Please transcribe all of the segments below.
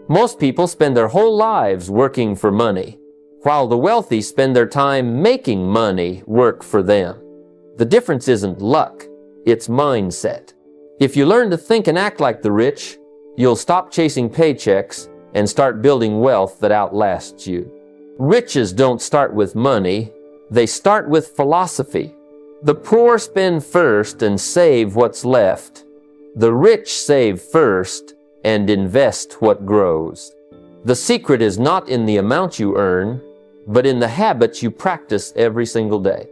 Most people spend their whole lives working for money, while the wealthy spend their time making money work for them. The difference isn't luck, it's mindset. If you learn to think and act like the rich, you'll stop chasing paychecks and start building wealth that outlasts you. Riches don't start with money, they start with philosophy. The poor spend first and save what's left. The rich save first and invest what grows. The secret is not in the amount you earn, but in the habits you practice every single day.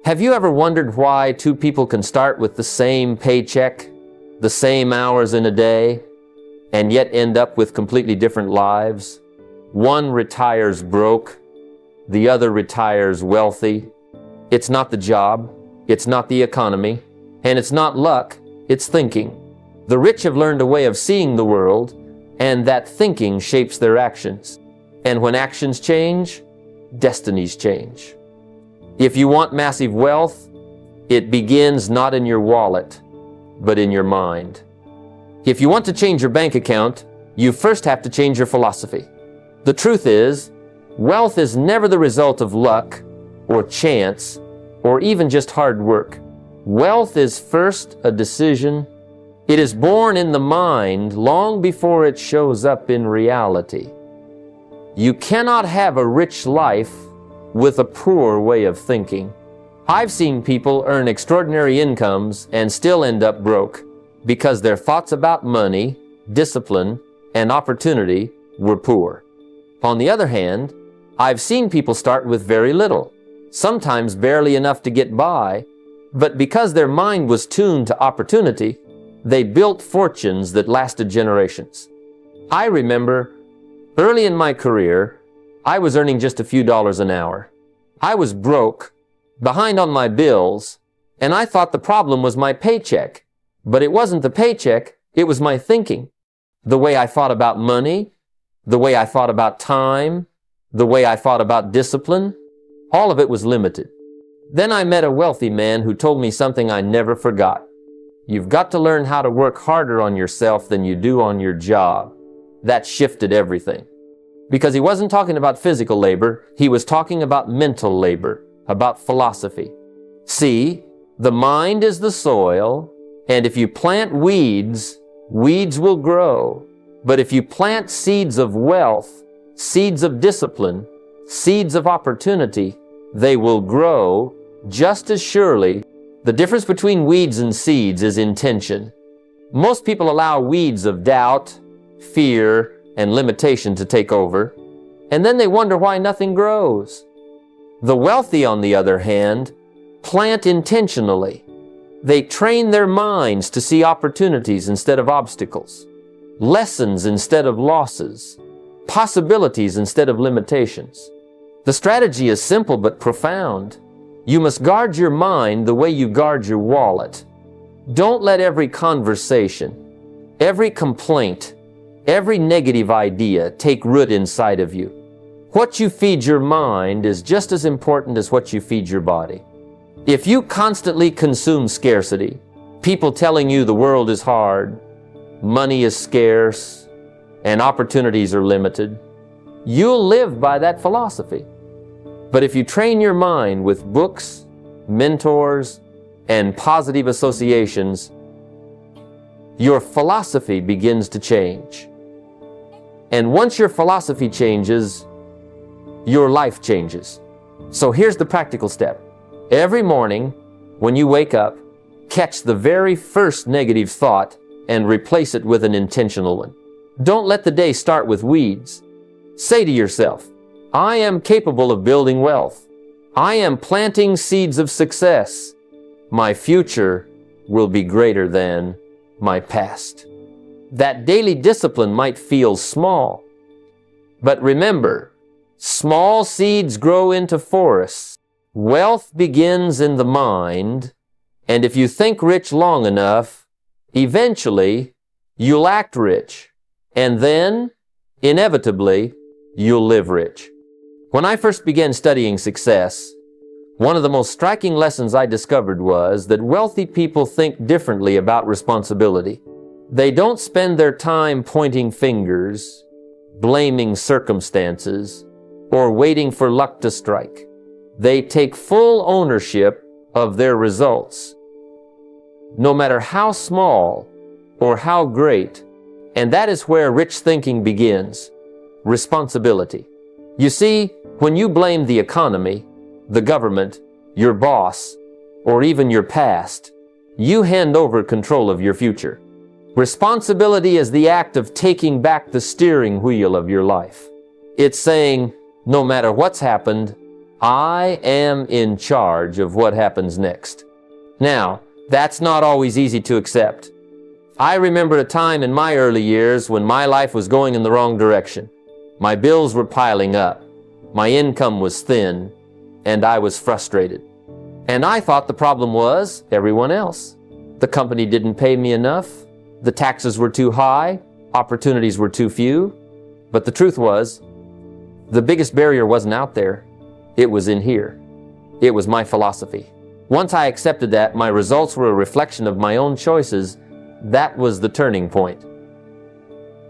Have you ever wondered why two people can start with the same paycheck, the same hours in a day, and yet end up with completely different lives? One retires broke, the other retires wealthy. It's not the job, it's not the economy, and it's not luck, it's thinking. The rich have learned a way of seeing the world, and that thinking shapes their actions. And when actions change, destinies change. If you want massive wealth, it begins not in your wallet, but in your mind. If you want to change your bank account, you first have to change your philosophy. The truth is, wealth is never the result of luck or chance or even just hard work. Wealth is first a decision. It is born in the mind long before it shows up in reality. You cannot have a rich life with a poor way of thinking. I've seen people earn extraordinary incomes and still end up broke because their thoughts about money, discipline, and opportunity were poor. On the other hand, I've seen people start with very little, sometimes barely enough to get by, but because their mind was tuned to opportunity, they built fortunes that lasted generations. I remember early in my career, I was earning just a few dollars an hour. I was broke, behind on my bills, and I thought the problem was my paycheck. But it wasn't the paycheck, it was my thinking. The way I thought about money, the way I thought about time, the way I thought about discipline, all of it was limited. Then I met a wealthy man who told me something I never forgot. You've got to learn how to work harder on yourself than you do on your job. That shifted everything. Because he wasn't talking about physical labor, he was talking about mental labor, about philosophy. See, the mind is the soil, and if you plant weeds, weeds will grow. But if you plant seeds of wealth, seeds of discipline, seeds of opportunity, they will grow just as surely. The difference between weeds and seeds is intention. Most people allow weeds of doubt, fear, and limitation to take over, and then they wonder why nothing grows. The wealthy, on the other hand, plant intentionally. They train their minds to see opportunities instead of obstacles, lessons instead of losses, possibilities instead of limitations. The strategy is simple but profound. You must guard your mind the way you guard your wallet. Don't let every conversation, every complaint, every negative idea take root inside of you. What you feed your mind is just as important as what you feed your body. If you constantly consume scarcity, people telling you the world is hard, money is scarce, and opportunities are limited, you'll live by that philosophy. But if you train your mind with books, mentors, and positive associations, your philosophy begins to change. And once your philosophy changes, your life changes. So here's the practical step. Every morning, when you wake up, catch the very first negative thought and replace it with an intentional one. Don't let the day start with weeds. Say to yourself, I am capable of building wealth. I am planting seeds of success. My future will be greater than my past. That daily discipline might feel small, but remember, small seeds grow into forests. Wealth begins in the mind, and if you think rich long enough, eventually you'll act rich, and then, inevitably, you'll live rich. When I first began studying success, one of the most striking lessons I discovered was that wealthy people think differently about responsibility. They don't spend their time pointing fingers, blaming circumstances, or waiting for luck to strike. They take full ownership of their results, no matter how small or how great. And that is where rich thinking begins. Responsibility. You see, when you blame the economy, the government, your boss, or even your past, you hand over control of your future. Responsibility is the act of taking back the steering wheel of your life. It's saying, no matter what's happened, I am in charge of what happens next. Now, that's not always easy to accept. I remember a time in my early years when my life was going in the wrong direction. My bills were piling up, my income was thin, and I was frustrated. And I thought the problem was everyone else. The company didn't pay me enough, the taxes were too high, opportunities were too few. But the truth was, the biggest barrier wasn't out there, it was in here. It was my philosophy. Once I accepted that my results were a reflection of my own choices, that was the turning point.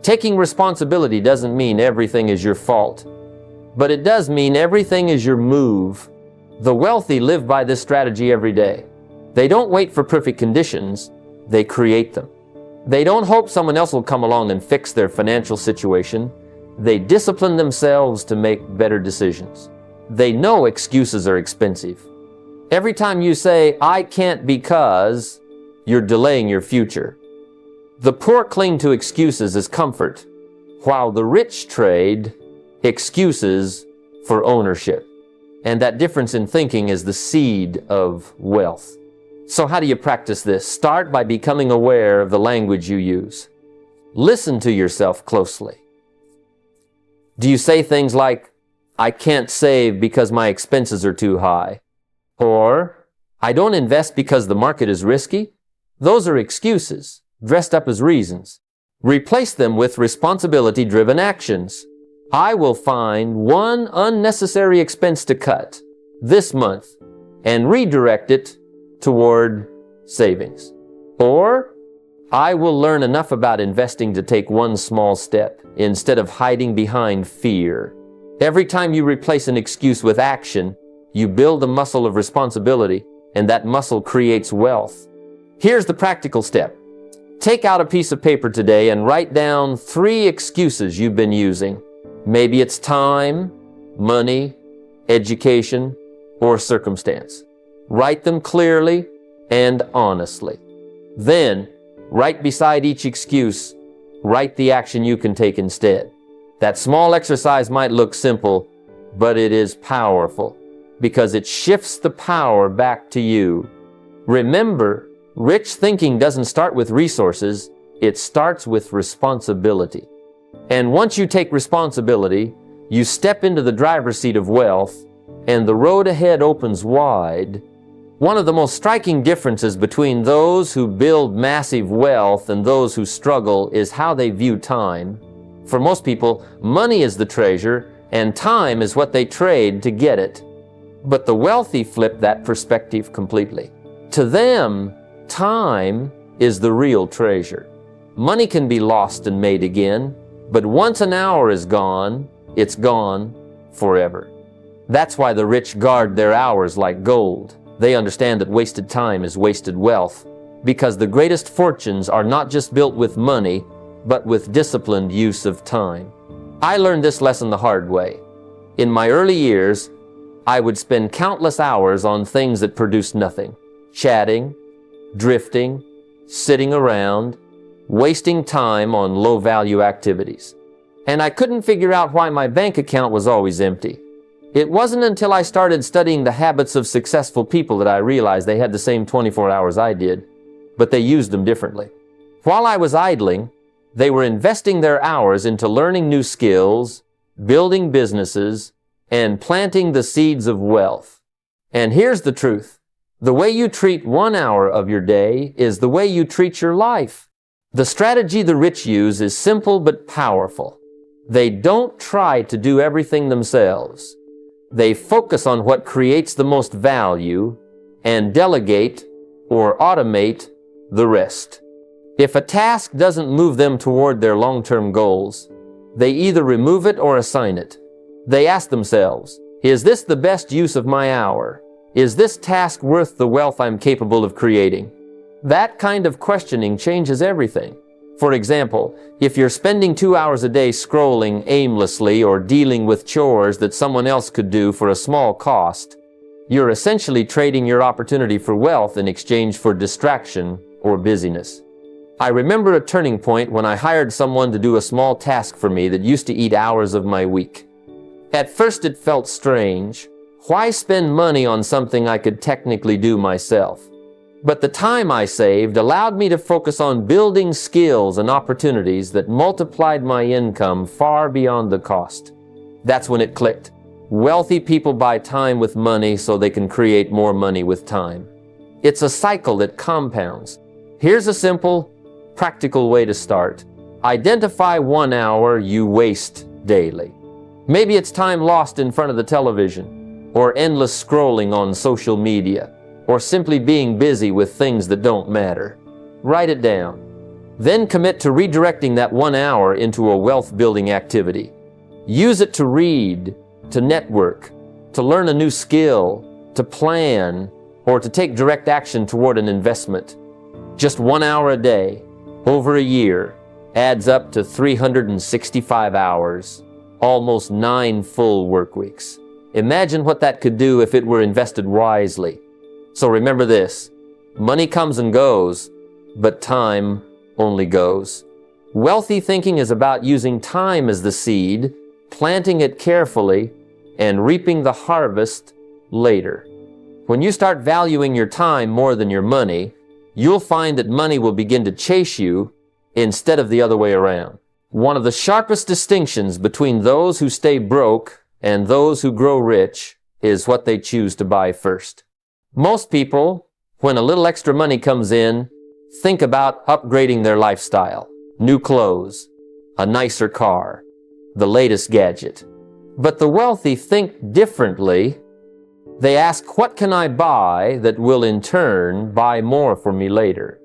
Taking responsibility doesn't mean everything is your fault, but it does mean everything is your move. The wealthy live by this strategy every day. They don't wait for perfect conditions, they create them. They don't hope someone else will come along and fix their financial situation. They discipline themselves to make better decisions. They know excuses are expensive. Every time you say, I can't because, you're delaying your future. The poor cling to excuses as comfort, while the rich trade excuses for ownership. And that difference in thinking is the seed of wealth. So how do you practice this? Start by becoming aware of the language you use. Listen to yourself closely. Do you say things like, I can't save because my expenses are too high? Or, I don't invest because the market is risky? Those are excuses, dressed up as reasons. Replace them with responsibility-driven actions. I will find one unnecessary expense to cut this month and redirect it toward savings. Or, I will learn enough about investing to take one small step instead of hiding behind fear. Every time you replace an excuse with action, you build a muscle of responsibility, and that muscle creates wealth. Here's the practical step. Take out a piece of paper today and write down 3 excuses you've been using. Maybe it's time, money, education, or circumstance. Write them clearly and honestly. Then, right beside each excuse, write the action you can take instead. That small exercise might look simple, but it is powerful because it shifts the power back to you. Remember, rich thinking doesn't start with resources, it starts with responsibility. And once you take responsibility, you step into the driver's seat of wealth, and the road ahead opens wide. One of the most striking differences between those who build massive wealth and those who struggle is how they view time. For most people, money is the treasure, and time is what they trade to get it. But the wealthy flip that perspective completely. To them, time is the real treasure. Money can be lost and made again, but once an hour is gone, it's gone forever. That's why the rich guard their hours like gold. They understand that wasted time is wasted wealth, because the greatest fortunes are not just built with money, but with disciplined use of time. I learned this lesson the hard way. In my early years, I would spend countless hours on things that produced nothing. Chatting, drifting, sitting around, wasting time on low-value activities. And I couldn't figure out why my bank account was always empty. It wasn't until I started studying the habits of successful people that I realized they had the same 24 hours I did, but they used them differently. While I was idling, they were investing their hours into learning new skills, building businesses, and planting the seeds of wealth. And here's the truth. The way you treat 1 hour of your day is the way you treat your life. The strategy the rich use is simple but powerful. They don't try to do everything themselves. They focus on what creates the most value and delegate or automate the rest. If a task doesn't move them toward their long-term goals, They either remove it or assign it. They ask themselves, is this the best use of my hour? Is this task worth the wealth I'm capable of creating? That kind of questioning changes everything. For example, if you're spending 2 hours a day scrolling aimlessly or dealing with chores that someone else could do for a small cost, you're essentially trading your opportunity for wealth in exchange for distraction or busyness. I remember a turning point when I hired someone to do a small task for me that used to eat hours of my week. At first it felt strange. Why spend money on something I could technically do myself? But the time I saved allowed me to focus on building skills and opportunities that multiplied my income far beyond the cost. That's when it clicked. Wealthy people buy time with money so they can create more money with time. It's a cycle that compounds. Here's a simple, practical way to start. Identify 1 hour you waste daily. Maybe it's time lost in front of the television, or endless scrolling on social media, or simply being busy with things that don't matter. Write it down. Then commit to redirecting that 1 hour into a wealth-building activity. Use it to read, to network, to learn a new skill, to plan, or to take direct action toward an investment. Just 1 hour a day, over a year, adds up to 365 hours, almost 9 full work weeks. Imagine what that could do if it were invested wisely. So remember this, money comes and goes, but time only goes. Wealthy thinking is about using time as the seed, planting it carefully, and reaping the harvest later. When you start valuing your time more than your money, you'll find that money will begin to chase you instead of the other way around. One of the sharpest distinctions between those who stay broke and those who grow rich is what they choose to buy first. Most people, when a little extra money comes in, think about upgrading their lifestyle. New clothes, a nicer car, the latest gadget. But the wealthy think differently. They ask, what can I buy that will in turn buy more for me later?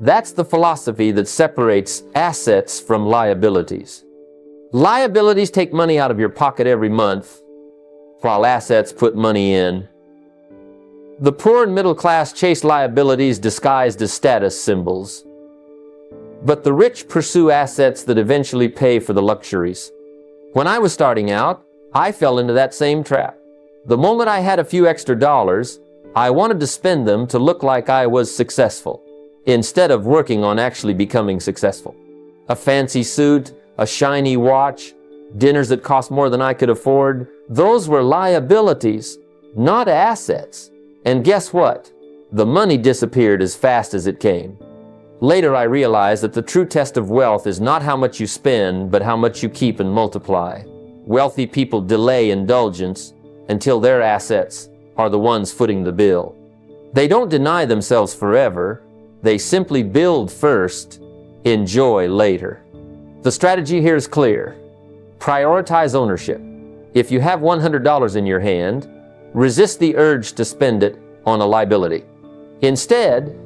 That's the philosophy that separates assets from liabilities. Liabilities take money out of your pocket every month, while assets put money in. The poor and middle class chase liabilities disguised as status symbols. But the rich pursue assets that eventually pay for the luxuries. When I was starting out, I fell into that same trap. The moment I had a few extra dollars, I wanted to spend them to look like I was successful, instead of working on actually becoming successful. A fancy suit, a shiny watch, dinners that cost more than I could afford, those were liabilities, not assets. And guess what? The money disappeared as fast as it came. Later I realized that the true test of wealth is not how much you spend, but how much you keep and multiply. Wealthy people delay indulgence until their assets are the ones footing the bill. They don't deny themselves forever. They simply build first, enjoy later. The strategy here is clear. Prioritize ownership. If you have $100 in your hand, resist the urge to spend it on a liability. Instead,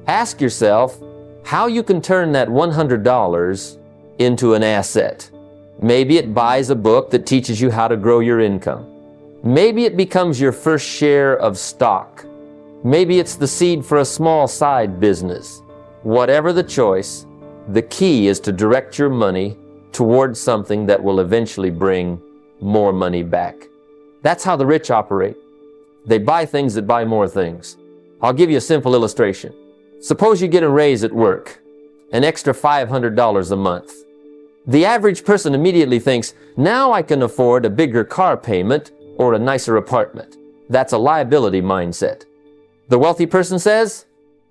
ask yourself how you can turn that $100 into an asset. Maybe it buys a book that teaches you how to grow your income. Maybe it becomes your first share of stock. Maybe it's the seed for a small side business. Whatever the choice, the key is to direct your money towards something that will eventually bring more money back. That's how the rich operate. They buy things that buy more things. I'll give you a simple illustration. Suppose you get a raise at work, an extra $500 a month. The average person immediately thinks, now I can afford a bigger car payment or a nicer apartment. That's a liability mindset. The wealthy person says,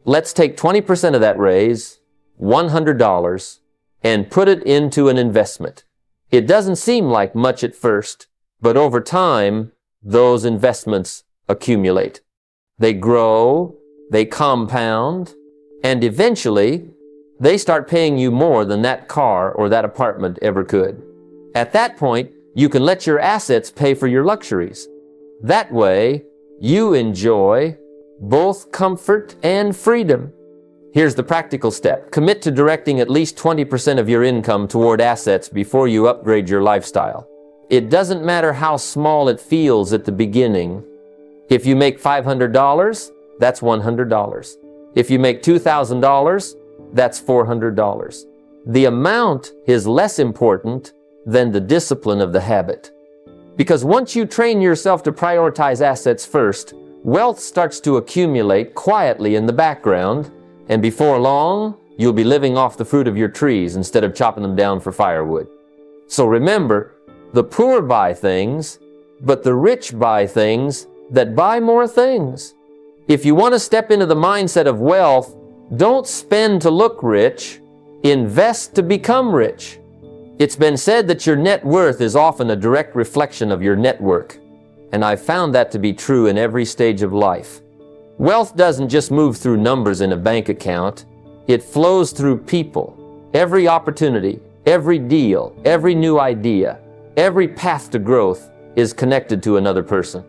let's take 20% of that raise, $100, and put it into an investment. It doesn't seem like much at first, but over time, those investments accumulate. They grow, they compound, and eventually, they start paying you more than that car or that apartment ever could. At that point, you can let your assets pay for your luxuries. That way, you enjoy both comfort and freedom. Here's the practical step. Commit to directing at least 20% of your income toward assets before you upgrade your lifestyle. It doesn't matter how small it feels at the beginning. If you make $500, that's $100. If you make $2,000, that's $400. The amount is less important than the discipline of the habit. Because once you train yourself to prioritize assets first, wealth starts to accumulate quietly in the background, and before long, you'll be living off the fruit of your trees instead of chopping them down for firewood. So remember, the poor buy things, but the rich buy things that buy more things. If you want to step into the mindset of wealth, don't spend to look rich, invest to become rich. It's been said that your net worth is often a direct reflection of your network, and I've found that to be true in every stage of life. Wealth doesn't just move through numbers in a bank account, it flows through people. Every opportunity, every deal, every new idea, every path to growth is connected to another person.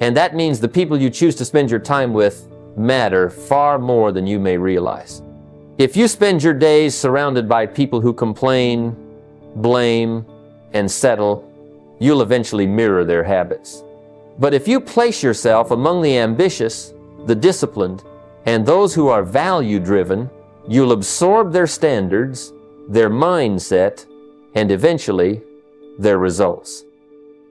And that means the people you choose to spend your time with matter far more than you may realize. If you spend your days surrounded by people who complain, blame, and settle, you'll eventually mirror their habits. But if you place yourself among the ambitious, the disciplined, and those who are value-driven, you'll absorb their standards, their mindset, and eventually, their results.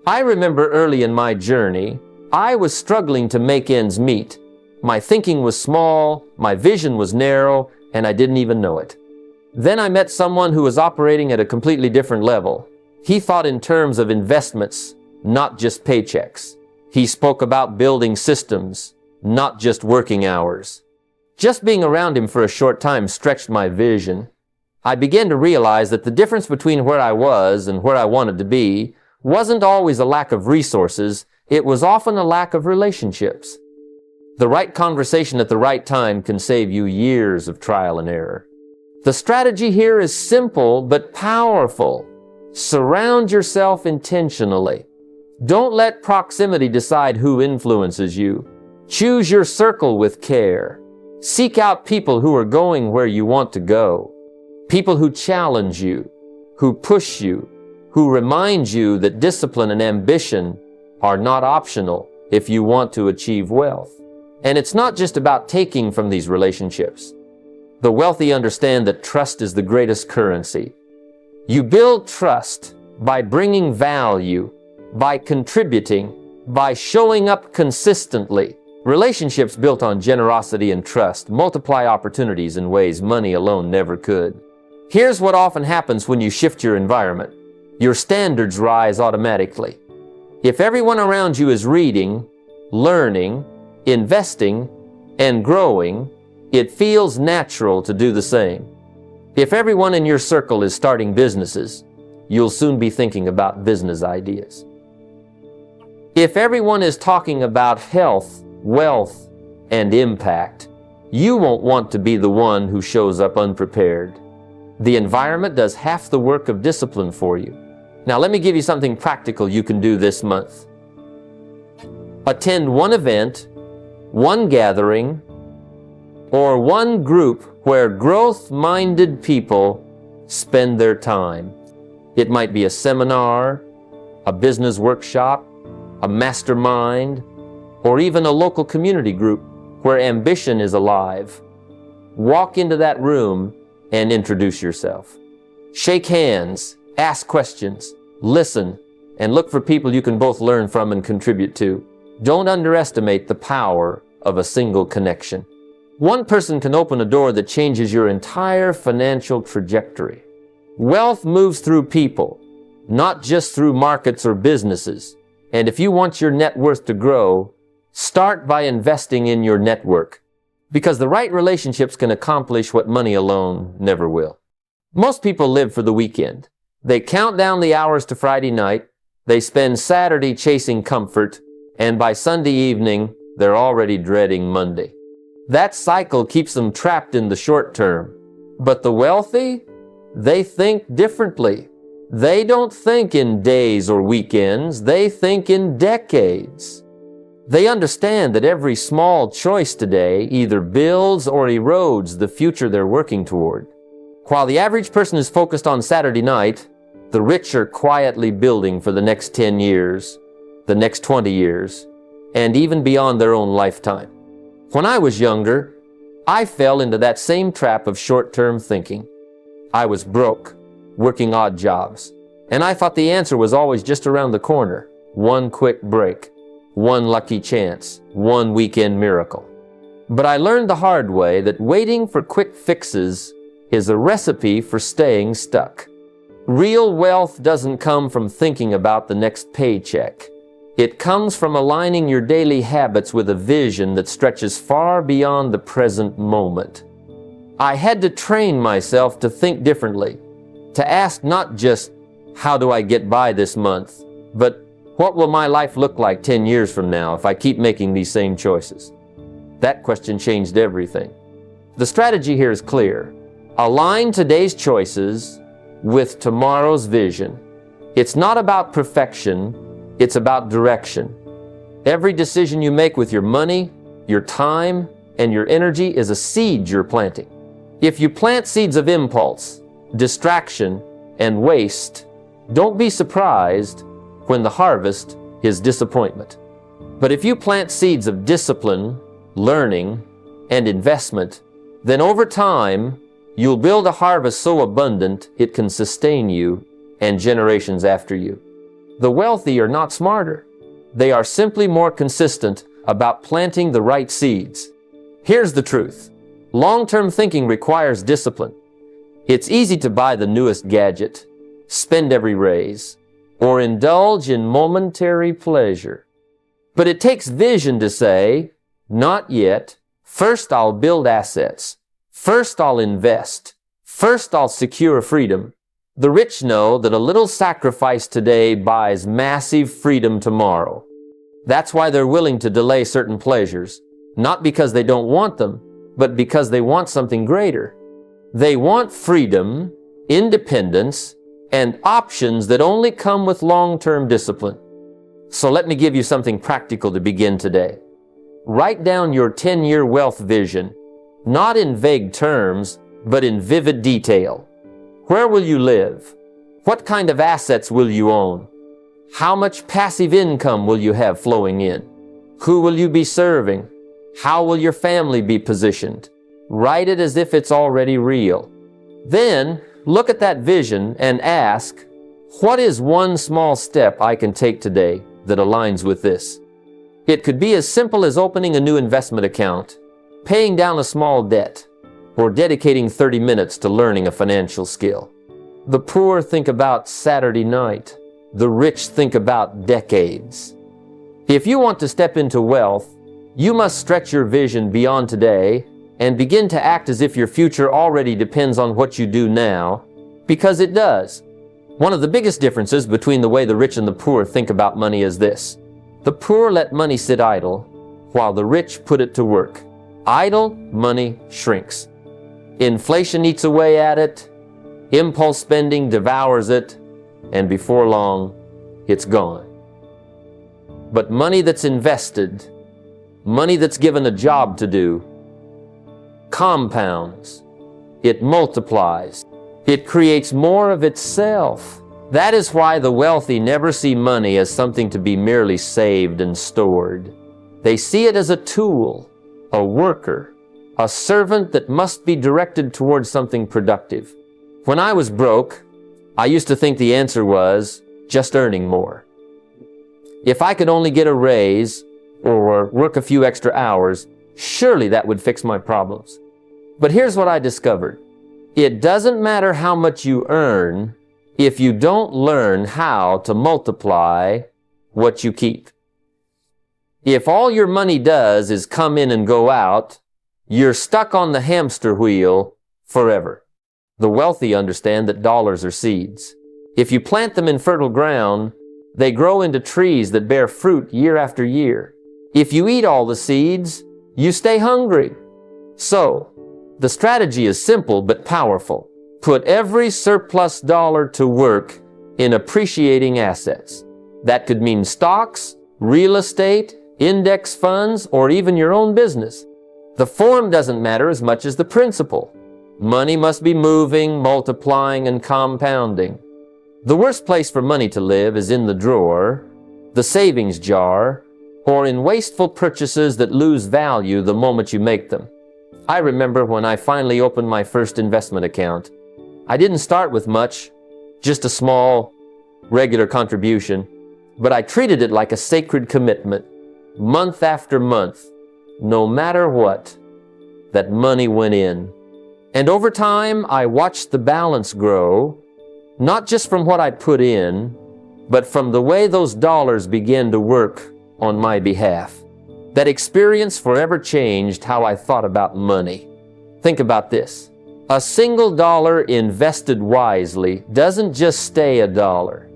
I remember early in my journey, I was struggling to make ends meet. My thinking was small, my vision was narrow, and I didn't even know it. Then I met someone who was operating at a completely different level. He thought in terms of investments, not just paychecks. He spoke about building systems, not just working hours. Just being around him for a short time stretched my vision. I began to realize that the difference between where I was and where I wanted to be wasn't always a lack of resources, it was often a lack of relationships. The right conversation at the right time can save you years of trial and error. The strategy here is simple but powerful. Surround yourself intentionally. Don't let proximity decide who influences you. Choose your circle with care. Seek out people who are going where you want to go. People who challenge you, who push you, who remind you that discipline and ambition are not optional if you want to achieve wealth. And it's not just about taking from these relationships. The wealthy understand that trust is the greatest currency. You build trust by bringing value, by contributing, by showing up consistently. Relationships built on generosity and trust multiply opportunities in ways money alone never could. Here's what often happens when you shift your environment. Your standards rise automatically. If everyone around you is reading, learning, investing, and growing, it feels natural to do the same. If everyone in your circle is starting businesses, you'll soon be thinking about business ideas. If everyone is talking about health, wealth, and impact, you won't want to be the one who shows up unprepared. The environment does half the work of discipline for you. Now let me give you something practical you can do this month. Attend one event, one gathering, or one group where growth-minded people spend their time. It might be a seminar, a business workshop, a mastermind, or even a local community group where ambition is alive. Walk into that room and introduce yourself. Shake hands, ask questions, listen, and look for people you can both learn from and contribute to. Don't underestimate the power of a single connection. One person can open a door that changes your entire financial trajectory. Wealth moves through people, not just through markets or businesses. And if you want your net worth to grow, start by investing in your network, because the right relationships can accomplish what money alone never will. Most people live for the weekend. They count down the hours to Friday night, they spend Saturday chasing comfort, and by Sunday evening, they're already dreading Monday. That cycle keeps them trapped in the short term. But the wealthy, they think differently. They don't think in days or weekends, they think in decades. They understand that every small choice today either builds or erodes the future they're working toward. While the average person is focused on Saturday night, the rich are quietly building for the next 10 years, the next 20 years, and even beyond their own lifetime. When I was younger, I fell into that same trap of short-term thinking. I was broke, working odd jobs, and I thought the answer was always just around the corner. One quick break, one lucky chance, one weekend miracle. But I learned the hard way that waiting for quick fixes is a recipe for staying stuck. Real wealth doesn't come from thinking about the next paycheck. It comes from aligning your daily habits with a vision that stretches far beyond the present moment. I had to train myself to think differently, to ask not just, how do I get by this month, but what will my life look like 10 years from now if I keep making these same choices? That question changed everything. The strategy here is clear. Align today's choices with tomorrow's vision. It's not about perfection. It's about direction. Every decision you make with your money, your time, and your energy is a seed you're planting. If you plant seeds of impulse, distraction, and waste, don't be surprised when the harvest is disappointment. But if you plant seeds of discipline, learning, and investment, then over time, you'll build a harvest so abundant it can sustain you and generations after you. The wealthy are not smarter. They are simply more consistent about planting the right seeds. Here's the truth. Long-term thinking requires discipline. It's easy to buy the newest gadget, spend every raise, or indulge in momentary pleasure. But it takes vision to say, not yet. First I'll build assets. First I'll invest. First I'll secure freedom. The rich know that a little sacrifice today buys massive freedom tomorrow. That's why they're willing to delay certain pleasures, not because they don't want them, but because they want something greater. They want freedom, independence, and options that only come with long-term discipline. So let me give you something practical to begin today. Write down your 10-year wealth vision, not in vague terms, but in vivid detail. Where will you live? What kind of assets will you own? How much passive income will you have flowing in? Who will you be serving? How will your family be positioned? Write it as if it's already real. Then, look at that vision and ask, what is one small step I can take today that aligns with this? It could be as simple as opening a new investment account, paying down a small debt, or dedicating 30 minutes to learning a financial skill. The poor think about Saturday night. The rich think about decades. If you want to step into wealth, you must stretch your vision beyond today and begin to act as if your future already depends on what you do now, because it does. One of the biggest differences between the way the rich and the poor think about money is this. The poor let money sit idle, while the rich put it to work. Idle money shrinks. Inflation eats away at it, impulse spending devours it, and before long, it's gone. But money that's invested, money that's given a job to do, compounds, it multiplies, it creates more of itself. That is why the wealthy never see money as something to be merely saved and stored. They see it as a tool, a worker, a servant that must be directed towards something productive. When I was broke, I used to think the answer was just earning more. If I could only get a raise or work a few extra hours, surely that would fix my problems. But here's what I discovered. It doesn't matter how much you earn if you don't learn how to multiply what you keep. If all your money does is come in and go out, you're stuck on the hamster wheel forever. The wealthy understand that dollars are seeds. If you plant them in fertile ground, they grow into trees that bear fruit year after year. If you eat all the seeds, you stay hungry. So, the strategy is simple but powerful. Put every surplus dollar to work in appreciating assets. That could mean stocks, real estate, index funds, or even your own business. The form doesn't matter as much as the principle. Money must be moving, multiplying, and compounding. The worst place for money to live is in the drawer, the savings jar, or in wasteful purchases that lose value the moment you make them. I remember when I finally opened my first investment account. I didn't start with much, just a small, regular contribution, but I treated it like a sacred commitment. Month after month, no matter what, that money went in. And over time, I watched the balance grow, not just from what I put in, but from the way those dollars began to work on my behalf. That experience forever changed how I thought about money. Think about this. A single dollar invested wisely doesn't just stay a dollar.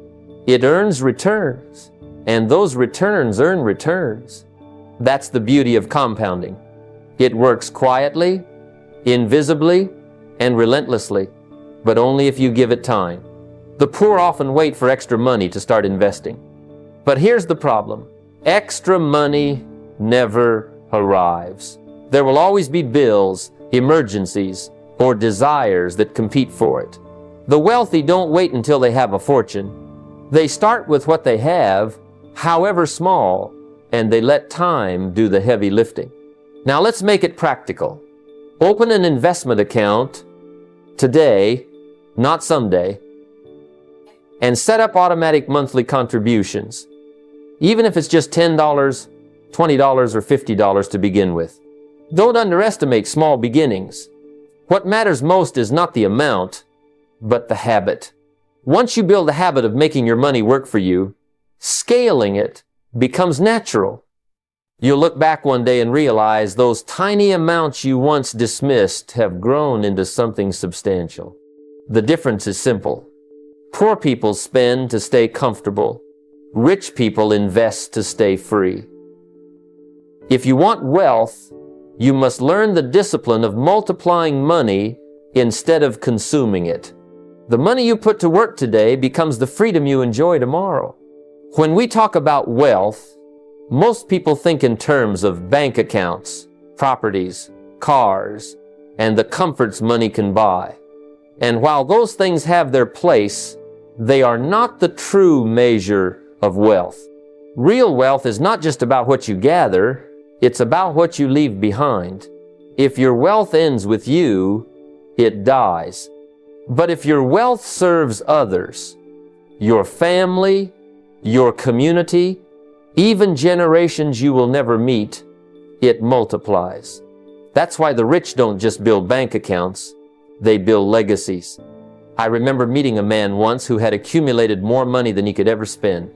It earns returns, and those returns earn returns. That's the beauty of compounding. It works quietly, invisibly, and relentlessly, but only if you give it time. The poor often wait for extra money to start investing. But here's the problem. Extra money never arrives. There will always be bills, emergencies, or desires that compete for it. The wealthy don't wait until they have a fortune. They start with what they have, however small, and they let time do the heavy lifting. Now let's make it practical. Open an investment account today, not someday, and set up automatic monthly contributions, even if it's just $10, $20, or $50 to begin with. Don't underestimate small beginnings. What matters most is not the amount, but the habit. Once you build the habit of making your money work for you, scaling it becomes natural. You'll look back one day and realize those tiny amounts you once dismissed have grown into something substantial. The difference is simple. Poor people spend to stay comfortable. Rich people invest to stay free. If you want wealth, you must learn the discipline of multiplying money instead of consuming it. The money you put to work today becomes the freedom you enjoy tomorrow. When we talk about wealth, most people think in terms of bank accounts, properties, cars, and the comforts money can buy. And while those things have their place, they are not the true measure of wealth. Real wealth is not just about what you gather, it's about what you leave behind. If your wealth ends with you, it dies. But if your wealth serves others, your family, your community, even generations you will never meet, it multiplies. That's why the rich don't just build bank accounts, they build legacies. I remember meeting a man once who had accumulated more money than he could ever spend.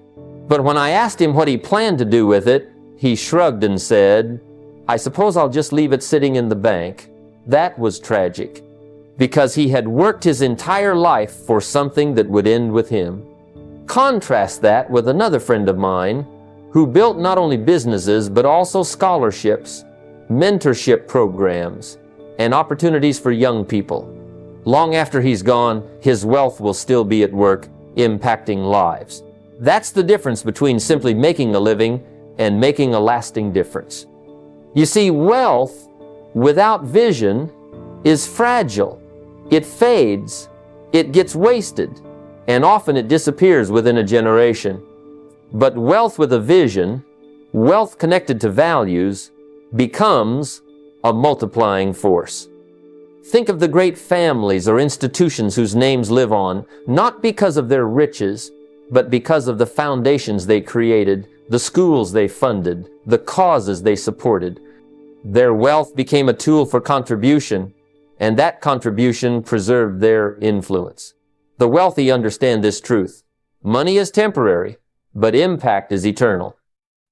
But when I asked him what he planned to do with it, he shrugged and said, "I suppose I'll just leave it sitting in the bank." That was tragic, because he had worked his entire life for something that would end with him. Contrast that with another friend of mine who built not only businesses but also scholarships, mentorship programs, and opportunities for young people. Long after he's gone, his wealth will still be at work, impacting lives. That's the difference between simply making a living and making a lasting difference. You see, wealth without vision is fragile. It fades, it gets wasted, and often it disappears within a generation. But wealth with a vision, wealth connected to values, becomes a multiplying force. Think of the great families or institutions whose names live on, not because of their riches, but because of the foundations they created, the schools they funded, the causes they supported. Their wealth became a tool for contribution, and that contribution preserved their influence. The wealthy understand this truth. Money is temporary, but impact is eternal.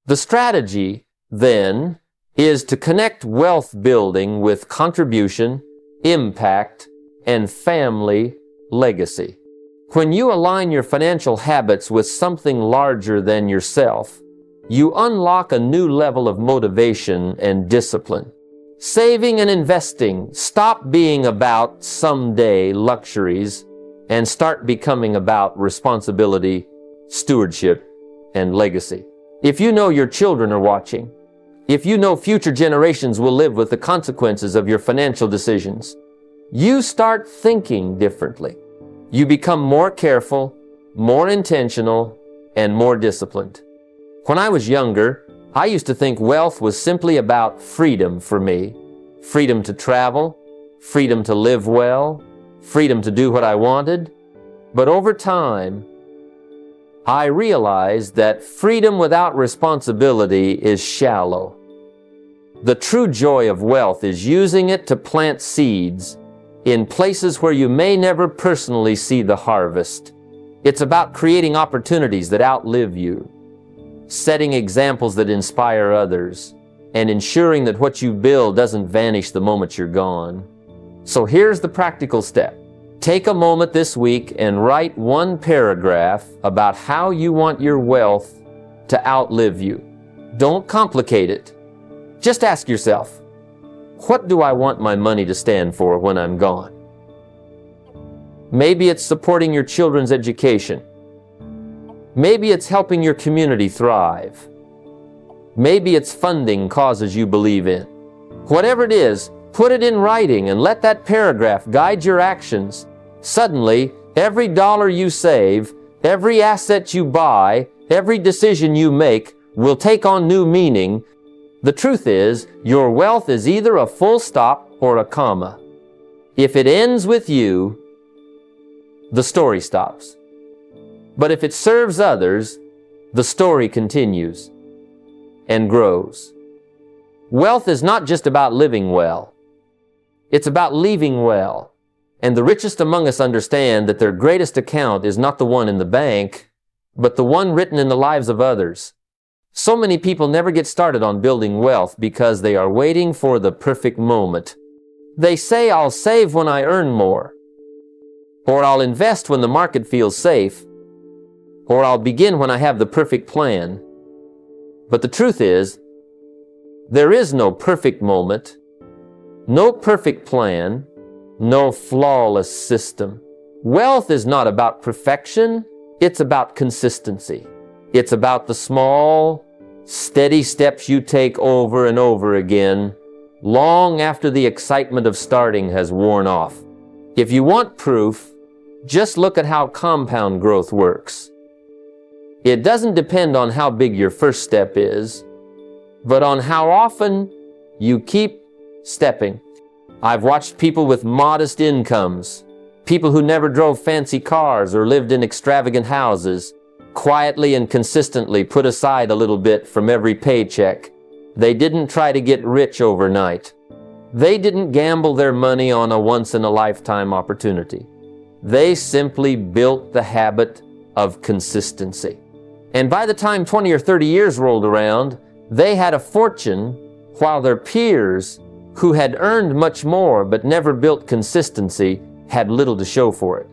The strategy, then, is to connect wealth building with contribution, impact, and family legacy. When you align your financial habits with something larger than yourself, you unlock a new level of motivation and discipline. Saving and investing stop being about someday luxuries and start becoming about responsibility, stewardship, and legacy. if you know your children are watching, if you know future generations will live with the consequences of your financial decisions, you start thinking differently. You become more careful, more intentional, and more disciplined. When I was younger, I used to think wealth was simply about freedom for me. Freedom to travel, freedom to live well, freedom to do what I wanted. But over time, I realized that freedom without responsibility is shallow. The true joy of wealth is using it to plant seeds in places where you may never personally see the harvest. It's about creating opportunities that outlive you, setting examples that inspire others, and ensuring that what you build doesn't vanish the moment you're gone. So here's the practical step. Take a moment this week and write one paragraph about how you want your wealth to outlive you. Don't complicate it. Just ask yourself, what do I want my money to stand for when I'm gone? Maybe it's supporting your children's education. Maybe it's helping your community thrive. Maybe it's funding causes you believe in. Whatever it is, put it in writing and let that paragraph guide your actions. Suddenly, every dollar you save, every asset you buy, every decision you make will take on new meaning. The truth is, your wealth is either a full stop or a comma. If it ends with you, the story stops. But if it serves others, the story continues and grows. Wealth is not just about living well. It's about leaving well. And the richest among us understand that their greatest account is not the one in the bank, but the one written in the lives of others. So many people never get started on building wealth because they are waiting for the perfect moment. They say, I'll save when I earn more, or I'll invest when the market feels safe, or I'll begin when I have the perfect plan. But the truth is, there is no perfect moment, no perfect plan, no flawless system. Wealth is not about perfection, it's about consistency. It's about the small, steady steps you take over and over again, long after the excitement of starting has worn off. If you want proof, just look at how compound growth works. It doesn't depend on how big your first step is, but on how often you keep stepping. I've watched people with modest incomes, people who never drove fancy cars or lived in extravagant houses, quietly and consistently put aside a little bit from every paycheck. They didn't try to get rich overnight. They didn't gamble their money on a once-in-a-lifetime opportunity. They simply built the habit of consistency. And by the time 20 or 30 years rolled around, they had a fortune, while their peers, who had earned much more but never built consistency, had little to show for it.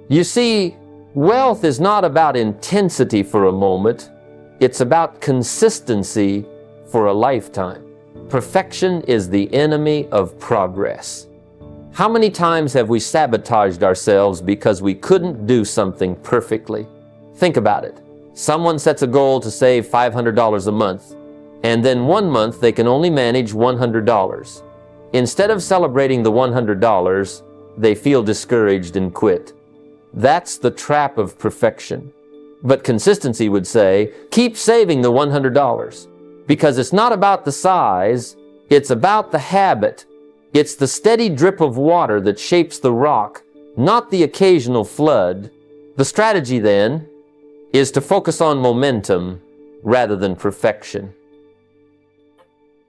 You see, wealth is not about intensity for a moment. It's about consistency for a lifetime. Perfection is the enemy of progress. How many times have we sabotaged ourselves because we couldn't do something perfectly? Think about it. Someone sets a goal to save $500 a month, and then one month they can only manage $100. Instead of celebrating the $100, they feel discouraged and quit. That's the trap of perfection. But consistency would say, keep saving the $100, because it's not about the size, it's about the habit. It's the steady drip of water that shapes the rock, not the occasional flood. The strategy then is to focus on momentum rather than perfection.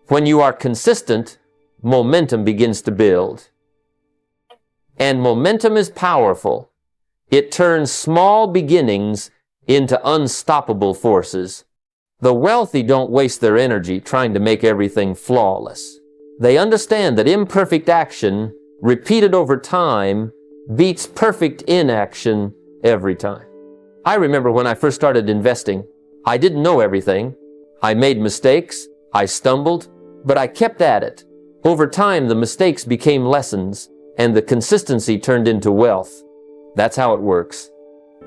When you are consistent, momentum begins to build. And momentum is powerful. It turns small beginnings into unstoppable forces. The wealthy don't waste their energy trying to make everything flawless. They understand that imperfect action, repeated over time, beats perfect inaction every time. I remember when I first started investing, I didn't know everything. I made mistakes, I stumbled, but I kept at it. Over time, the mistakes became lessons, and the consistency turned into wealth. That's how it works.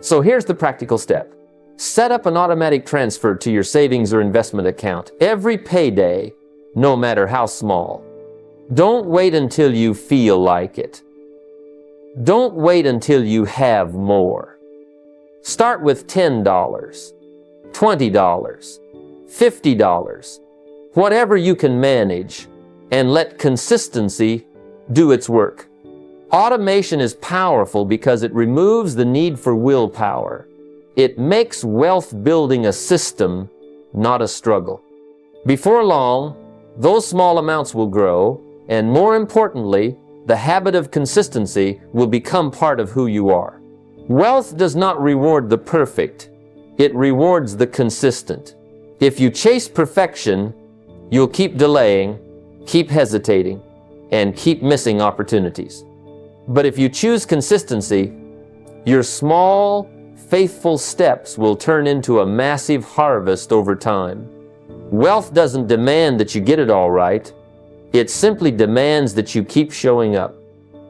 So here's the practical step. Set up an automatic transfer to your savings or investment account every payday, no matter how small. Don't wait until you feel like it. Don't wait until you have more. Start with $10, $20, $50, whatever you can manage, and let consistency do its work. Automation is powerful because it removes the need for willpower. It makes wealth building a system, not a struggle. Before long, those small amounts will grow, and more importantly, the habit of consistency will become part of who you are. Wealth does not reward the perfect. It rewards the consistent. If you chase perfection, you'll keep delaying, keep hesitating, and keep missing opportunities. But if you choose consistency, your small, faithful steps will turn into a massive harvest over time. Wealth doesn't demand that you get it all right. It simply demands that you keep showing up.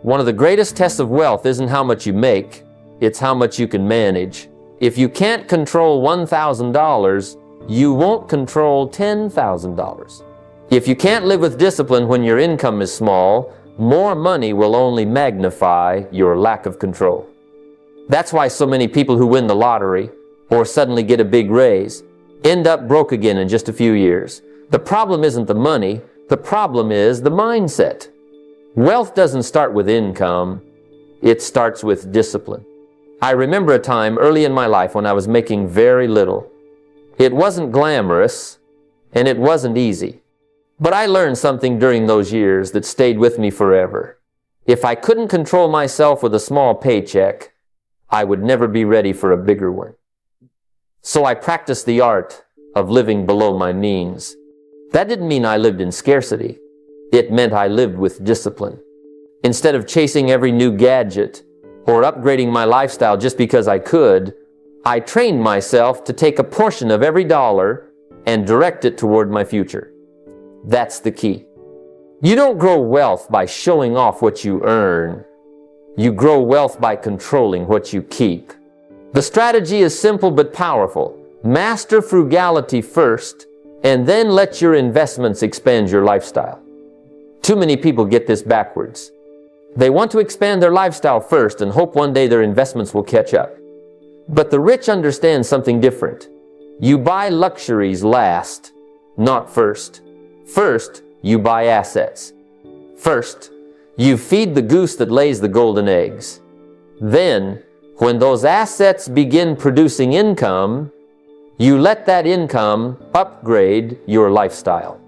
One of the greatest tests of wealth isn't how much you make, it's how much you can manage. If you can't control $1,000, you won't control $10,000. If you can't live with discipline when your income is small, more money will only magnify your lack of control. That's why so many people who win the lottery or suddenly get a big raise end up broke again in just a few years. The problem isn't the money, the problem is the mindset. Wealth doesn't start with income, it starts with discipline. I remember a time early in my life when I was making very little. It wasn't glamorous and it wasn't easy. But I learned something during those years that stayed with me forever. If I couldn't control myself with a small paycheck, I would never be ready for a bigger one. So I practiced the art of living below my means. That didn't mean I lived in scarcity. It meant I lived with discipline. Instead of chasing every new gadget or upgrading my lifestyle just because I could, I trained myself to take a portion of every dollar and direct it toward my future. That's the key. You don't grow wealth by showing off what you earn. You grow wealth by controlling what you keep. The strategy is simple but powerful. Master frugality first, and then let your investments expand your lifestyle. Too many people get this backwards. They want to expand their lifestyle first and hope one day their investments will catch up. But the rich understand something different. You buy luxuries last, not first. First, you buy assets. First, you feed the goose that lays the golden eggs. Then, when those assets begin producing income, you let that income upgrade your lifestyle.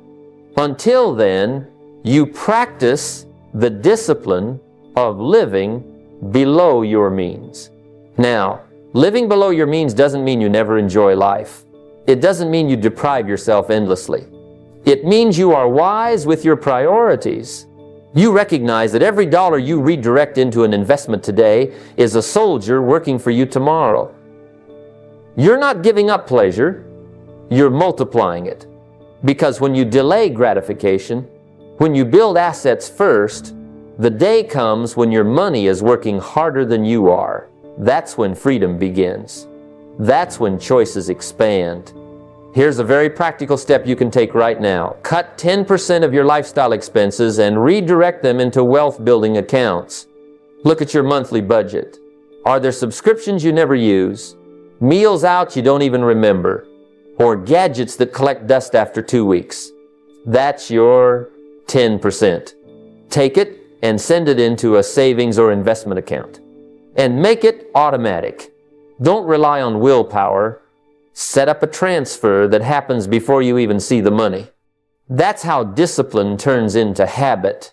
Until then, you practice the discipline of living below your means. Now, living below your means doesn't mean you never enjoy life. It doesn't mean you deprive yourself endlessly. It means you are wise with your priorities. You recognize that every dollar you redirect into an investment today is a soldier working for you tomorrow. You're not giving up pleasure, you're multiplying it. Because when you delay gratification, when you build assets first, the day comes when your money is working harder than you are. That's when freedom begins. That's when choices expand. Here's a very practical step you can take right now. Cut 10% of your lifestyle expenses and redirect them into wealth-building accounts. Look at your monthly budget. Are there subscriptions you never use? Meals out you don't even remember? Or gadgets that collect dust after 2 weeks? That's your 10%. Take it and send it into a savings or investment account. And make it automatic. Don't rely on willpower. Set up a transfer that happens before you even see the money. That's how discipline turns into habit,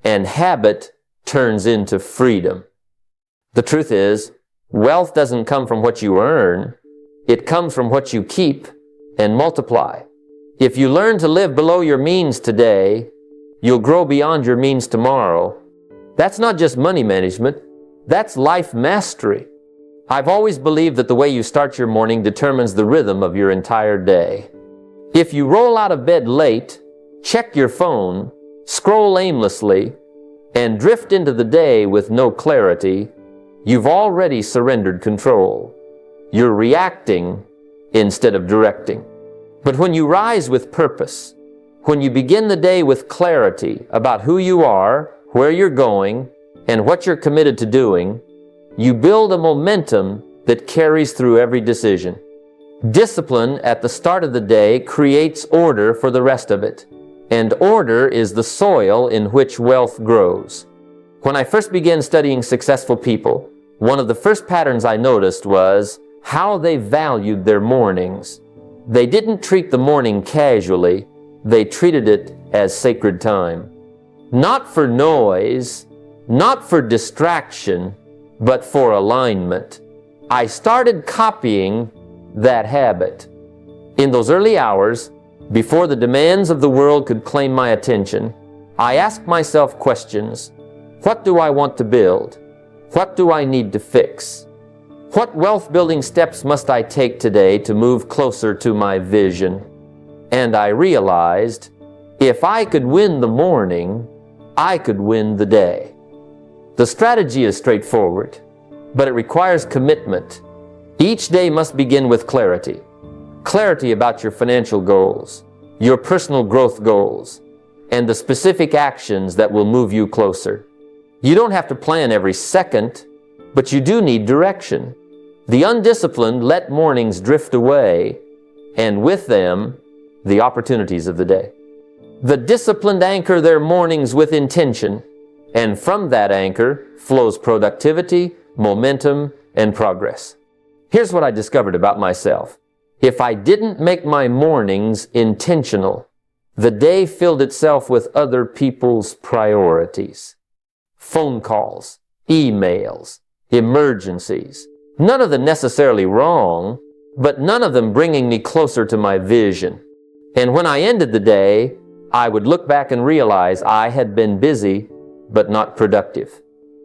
and habit turns into freedom. The truth is, wealth doesn't come from what you earn. It comes from what you keep and multiply. If you learn to live below your means today, you'll grow beyond your means tomorrow. That's not just money management. That's life mastery. I've always believed that the way you start your morning determines the rhythm of your entire day. If you roll out of bed late, check your phone, scroll aimlessly, and drift into the day with no clarity, you've already surrendered control. You're reacting instead of directing. But when you rise with purpose, when you begin the day with clarity about who you are, where you're going, and what you're committed to doing, you build a momentum that carries through every decision. Discipline at the start of the day creates order for the rest of it, and order is the soil in which wealth grows. When I first began studying successful people, one of the first patterns I noticed was how they valued their mornings. They didn't treat the morning casually, they treated it as sacred time. Not for noise, not for distraction, but for alignment. I started copying that habit. In those early hours, before the demands of the world could claim my attention, I asked myself questions. What do I want to build? What do I need to fix? What wealth-building steps must I take today to move closer to my vision? And I realized, if I could win the morning, I could win the day. The strategy is straightforward, but it requires commitment. Each day must begin with clarity. Clarity about your financial goals, your personal growth goals, and the specific actions that will move you closer. You don't have to plan every second, but you do need direction. The undisciplined let mornings drift away, and with them, the opportunities of the day. The disciplined anchor their mornings with intention, and from that anchor flows productivity, momentum, and progress. Here's what I discovered about myself. If I didn't make my mornings intentional, the day filled itself with other people's priorities. Phone calls, emails, emergencies. None of them necessarily wrong, but none of them bringing me closer to my vision. And when I ended the day, I would look back and realize I had been busy, but not productive.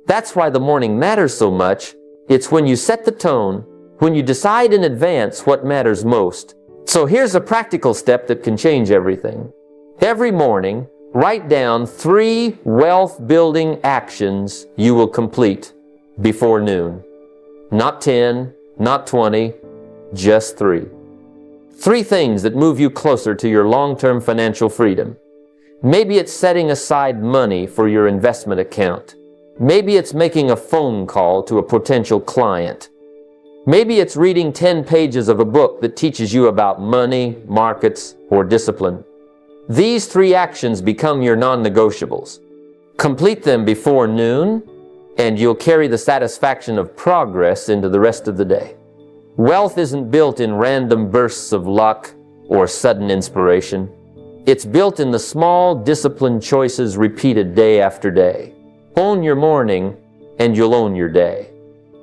That's why the morning matters so much. It's when you set the tone, when you decide in advance what matters most. So here's a practical step that can change everything. Every morning, write down 3 wealth-building actions you will complete before noon. Not 10, not 20, just 3. 3 things that move you closer to your long-term financial freedom. Maybe it's setting aside money for your investment account. Maybe it's making a phone call to a potential client. Maybe it's reading 10 pages of a book that teaches you about money, markets, or discipline. These 3 actions become your non-negotiables. Complete them before noon, and you'll carry the satisfaction of progress into the rest of the day. Wealth isn't built in random bursts of luck or sudden inspiration. It's built in the small, disciplined choices repeated day after day. Own your morning, and you'll own your day.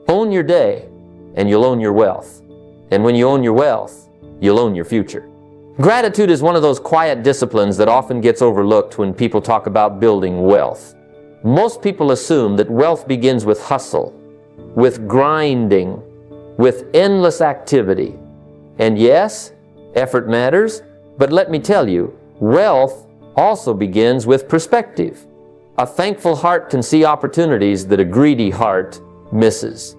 Own your day, and you'll own your wealth. And when you own your wealth, you'll own your future. Gratitude is one of those quiet disciplines that often gets overlooked when people talk about building wealth. Most people assume that wealth begins with hustle, with grinding, with endless activity. And yes, effort matters, but let me tell you, wealth also begins with perspective. A thankful heart can see opportunities that a greedy heart misses.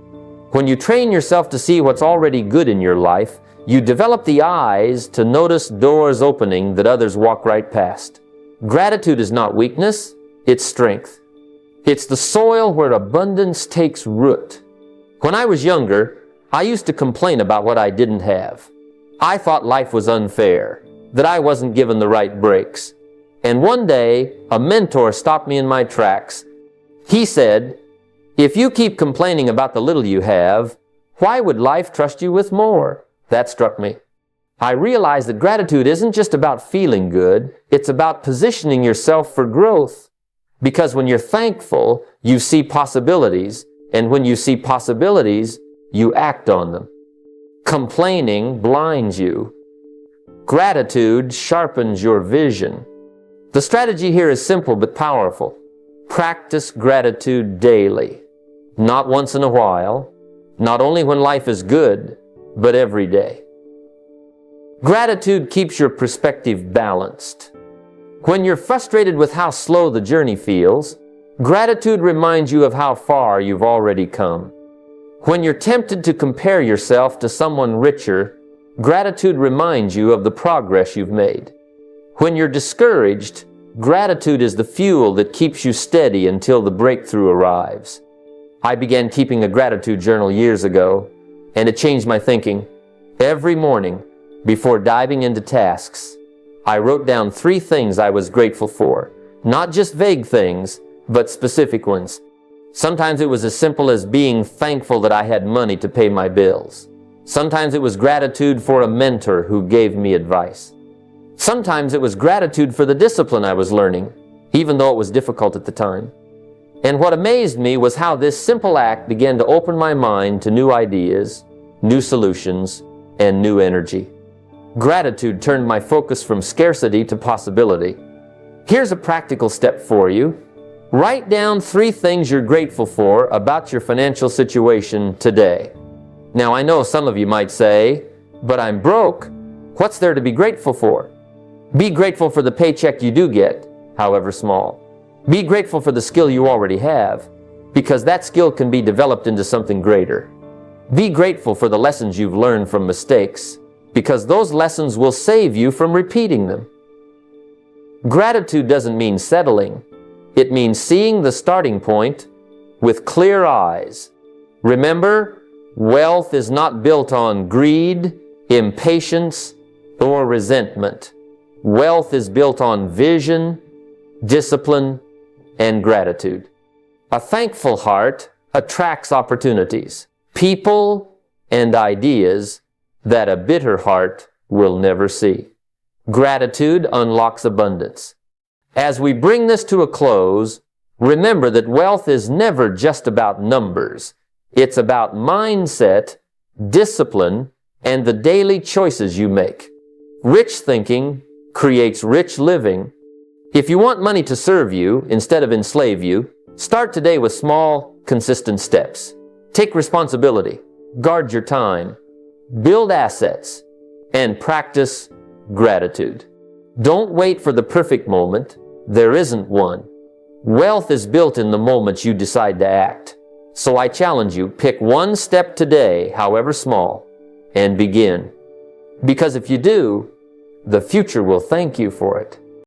When you train yourself to see what's already good in your life, you develop the eyes to notice doors opening that others walk right past. Gratitude is not weakness, it's strength. It's the soil where abundance takes root. When I was younger, I used to complain about what I didn't have. I thought life was unfair, that I wasn't given the right breaks. And one day, a mentor stopped me in my tracks. He said, "If you keep complaining about the little you have, why would life trust you with more?" That struck me. I realized that gratitude isn't just about feeling good, it's about positioning yourself for growth. Because when you're thankful, you see possibilities, and when you see possibilities, you act on them. Complaining blinds you. Gratitude sharpens your vision. The strategy here is simple but powerful. Practice gratitude daily. Not once in a while, not only when life is good, but every day. Gratitude keeps your perspective balanced. When you're frustrated with how slow the journey feels, gratitude reminds you of how far you've already come. When you're tempted to compare yourself to someone richer, gratitude reminds you of the progress you've made. When you're discouraged, gratitude is the fuel that keeps you steady until the breakthrough arrives. I began keeping a gratitude journal years ago, and it changed my thinking. Every morning, before diving into tasks, I wrote down 3 things I was grateful for. Not just vague things, but specific ones. Sometimes it was as simple as being thankful that I had money to pay my bills. Sometimes it was gratitude for a mentor who gave me advice. Sometimes it was gratitude for the discipline I was learning, even though it was difficult at the time. And what amazed me was how this simple act began to open my mind to new ideas, new solutions, and new energy. Gratitude turned my focus from scarcity to possibility. Here's a practical step for you. Write down 3 things you're grateful for about your financial situation today. Now, I know some of you might say, but I'm broke. What's there to be grateful for? Be grateful for the paycheck you do get, however small. Be grateful for the skill you already have, because that skill can be developed into something greater. Be grateful for the lessons you've learned from mistakes, because those lessons will save you from repeating them. Gratitude doesn't mean settling. It means seeing the starting point with clear eyes. Remember, wealth is not built on greed, impatience, or resentment. Wealth is built on vision, discipline, and gratitude. A thankful heart attracts opportunities, people, and ideas that a bitter heart will never see. Gratitude unlocks abundance. As we bring this to a close, remember that wealth is never just about numbers. It's about mindset, discipline, and the daily choices you make. Rich thinking creates rich living. If you want money to serve you instead of enslave you, start today with small, consistent steps. Take responsibility, guard your time, build assets, and practice gratitude. Don't wait for the perfect moment. There isn't one. Wealth is built in the moments you decide to act. So I challenge you, pick one step today, however small, and begin. Because if you do, the future will thank you for it.